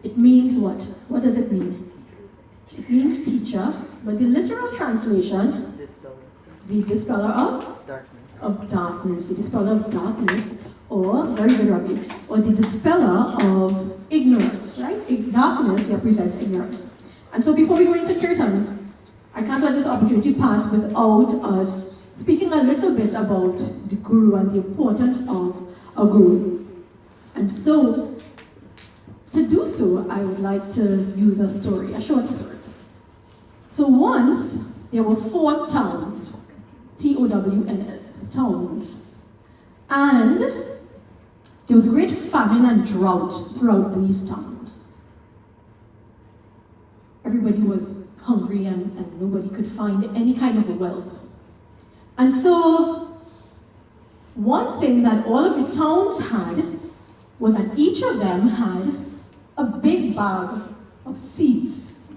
It means what? What does it mean? It means teacher, but the literal translation, the dispeller of darkness, the dispeller of darkness, or, very good Ravi, or the dispeller of ignorance, right? Darkness represents ignorance. And so before we go into Kirtan, I can't let this opportunity pass without us speaking a little bit about the Guru and the importance of a Guru. And so, to do so, I would like to use a story, a short story. So once, there were 4 towns, Towns, towns. And there was great famine and drought throughout these towns. Everybody was hungry and nobody could find any kind of wealth. And so, one thing that all of the towns had was that each of them had a big bag of seeds.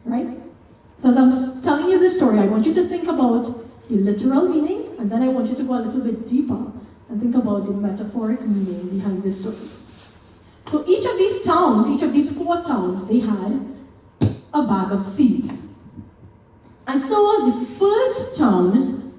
Right? So as I'm telling you this story, I want you to think about the literal meaning, and then I want you to go a little bit deeper and think about the metaphoric meaning behind this story. So each of these towns, each of these 4 towns, they had a bag of seeds. And so the first town,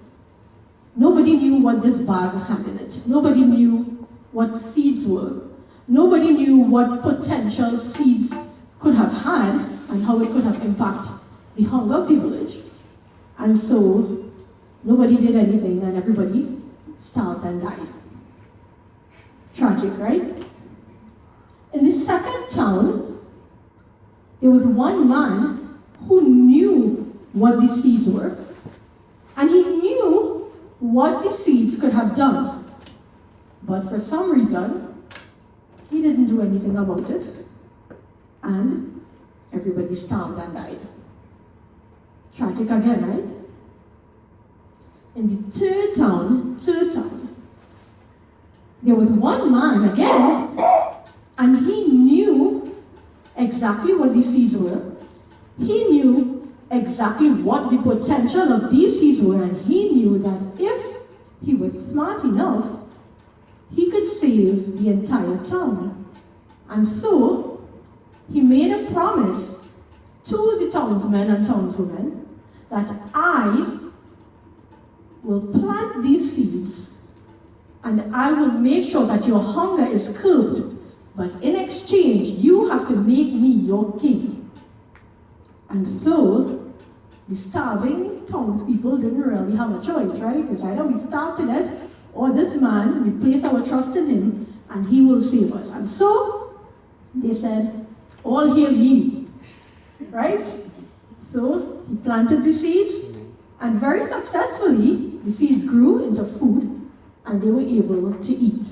nobody knew what this bag had in it. Nobody knew what seeds were. Nobody knew what potential seeds could have had and how it could have impacted the hunger of the village. And so nobody did anything and everybody starved and died. Tragic, right? In the second town, there was one man who knew what the seeds were, and he knew what the seeds could have done. But for some reason, he didn't do anything about it, and everybody starved and died. Tragic again, right? In the third town, there was one man again, and he knew exactly what these seeds were. He knew exactly what the potential of these seeds were, and he knew that if he was smart enough, he could save the entire town. And so, he made a promise to the townsmen and townswomen that I will plant these seeds and I will make sure that your hunger is curbed, but in exchange, you have to make me your king. And so, the starving townspeople didn't really have a choice, right? It's either we starve to death, or this man, we place our trust in him, and he will save us. And so, they said, all hail ye, right? So, he planted the seeds, and very successfully, the seeds grew into food, and they were able to eat.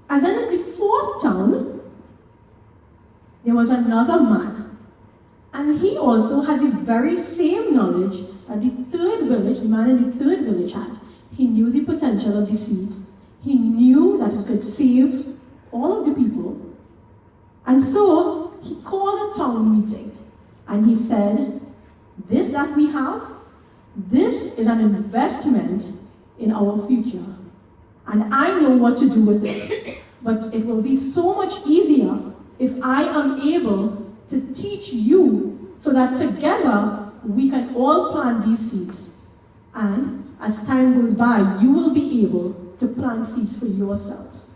And then in the fourth town, there was another man, and he also had the very same knowledge that the third village, the man in the third village had. He knew the potential of the seeds. He knew that it could save all of the people. And so, he called a town meeting, and he said, this that we have, this is an investment in our future. And I know what to do with it. But it will be so much easier if I am able to teach you so that together we can all plant these seeds. And as time goes by, you will be able to plant seeds for yourself.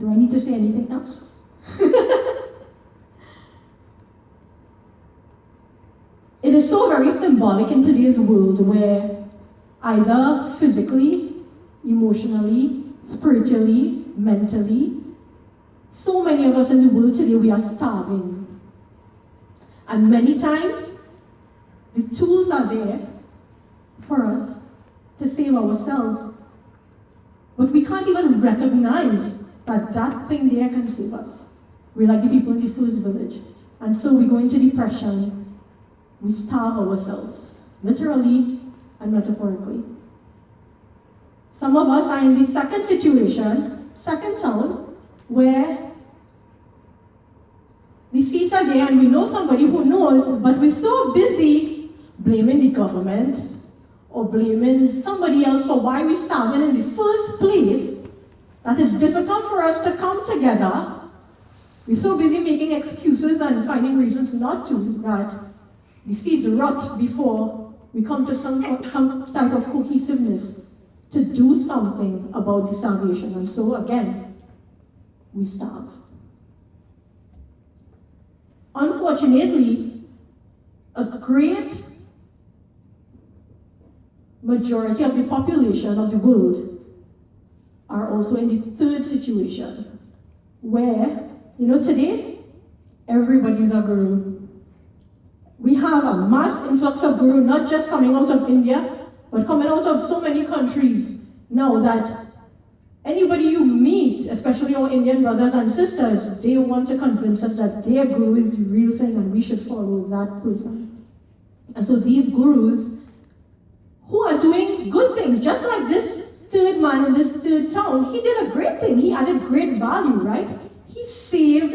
Do I need to say anything else? It is so very symbolic in today's world where either physically, emotionally, spiritually, mentally, so many of us in the world today, we are starving. And many times, the tools are there for us to save ourselves. But we can't even recognize that that thing there can save us. We're like the people in the first village. And so we go into depression. We starve ourselves, literally and metaphorically. Some of us are in the second situation, second town, where the seeds are there and we know somebody who knows, but we're so busy blaming the government or blaming somebody else for why we're starving in the first place that it's difficult for us to come together. We're so busy making excuses and finding reasons not to, that the seeds rot before we come to some type of cohesiveness to do something about the starvation. And so again, we starve. Unfortunately, a great majority of the population of the world are also in the third situation, where, today, everybody's a guru. We have a mass influx of guru, not just coming out of India, but coming out of so many countries now that anybody you meet, especially our Indian brothers and sisters, they want to convince us that their guru is the real thing and we should follow that person. And so these gurus, who are doing good things, just like this third man in this third town, he did a great thing. He added great value, right? He saved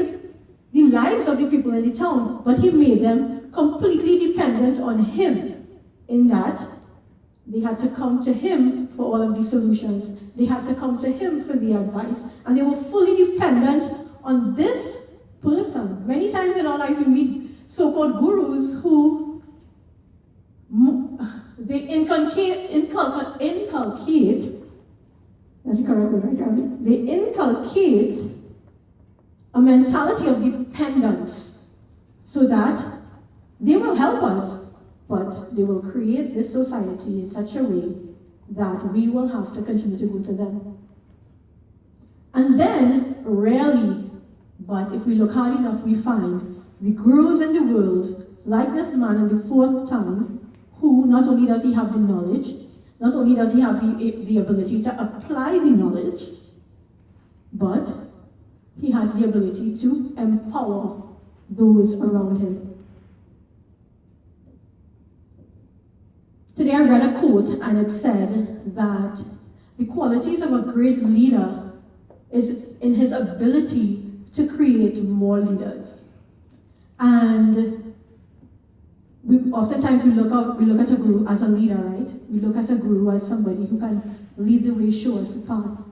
the lives of the people in the town, but he made them completely dependent on him, in that they had to come to him for all of the solutions. They had to come to him for the advice. And they were fully dependent on this person. Many times in our life we meet so-called gurus who they inculcate, that's the correct word, right, Ravi? They inculcate a mentality of dependence so that they will help us, but they will create this society in such a way that we will have to continue to go to them. And then, rarely, but if we look hard enough, we find the gurus in the world, like this man in the fourth town, who not only does he have the knowledge, not only does he have the ability to apply the knowledge, but he has the ability to empower those around him. Today I read a quote and it said that the qualities of a great leader is in his ability to create more leaders. And oftentimes we look at a guru as a leader, right? We look at a guru as somebody who can lead the way, show us the path.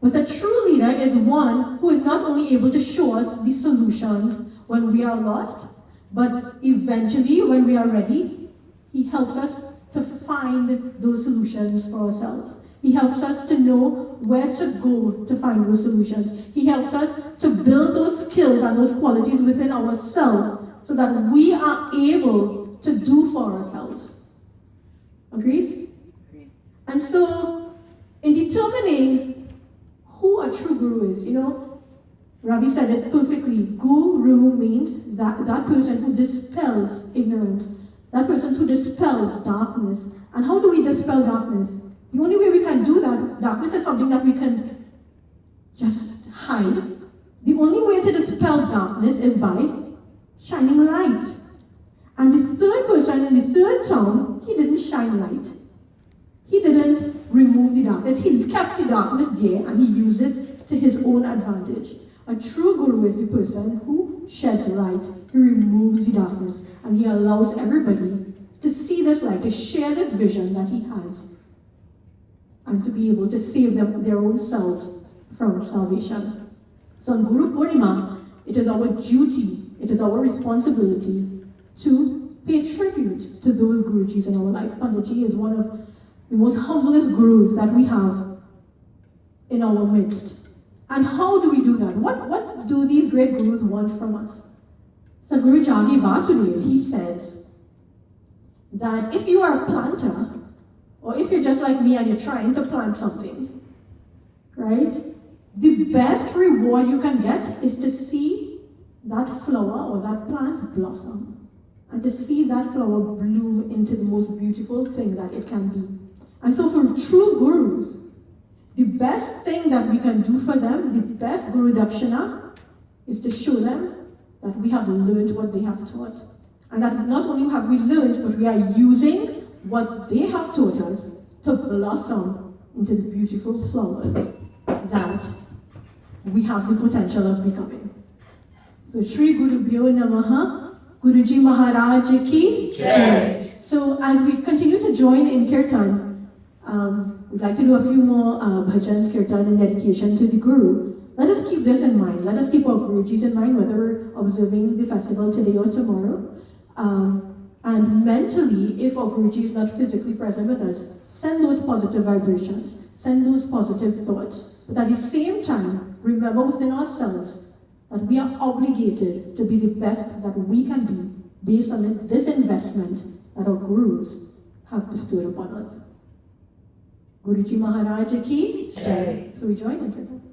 But the true leader is one who is not only able to show us the solutions when we are lost, but eventually, when we are ready, he helps us to find those solutions for ourselves. He helps us to know where to go to find those solutions. He helps us to build those skills and those qualities within ourselves so that we are able to do for ourselves. Agreed? And so, in determining who a true guru is, Ravi said it perfectly. Guru means that person who dispels ignorance, that person who dispels darkness. And how do we dispel darkness? The only way we can do that, darkness is something that we can just hide. The only way to dispel darkness is by shining light. And the third person in the third town, he didn't shine light. He didn't remove the darkness. He kept the darkness there and he used it to his own advantage. A true guru is the person who sheds light. He removes the darkness and he allows everybody to see this light, to share this vision that he has, and to be able to save them, their own selves from salvation. So on Guru Purnima, it is our duty, it is our responsibility to pay tribute to those Gurujis in our life. Panditji is one of the most humblest gurus that we have in our midst. And how do we do that? What do these great gurus want from us? So Guru Jagi Vasudev, he says that if you are a planter, or if you're just like me and you're trying to plant something, right? The best reward you can get is to see that flower or that plant blossom, and to see that flower bloom into the most beautiful thing that it can be. And so for true gurus, the best thing that we can do for them, the best Guru Dakshina, is to show them that we have learned what they have taught. And that not only have we learned, but we are using what they have taught us to blossom into the beautiful flowers that we have the potential of becoming. So Shri Guru Bhyo Namaha, Guruji Maharaj ki Jai. So as we continue to join in Kirtan, We'd like to do a few more bhajans, kirtan, and dedication to the Guru. Let us keep this in mind. Let us keep our Gurujis in mind, whether we're observing the festival today or tomorrow. And mentally, if our Guruji is not physically present with us, send those positive vibrations, send those positive thoughts. But at the same time, remember within ourselves that we are obligated to be the best that we can be based on this investment that our Gurus have bestowed upon us. Guruji Maharaj ki Jai. So we join in.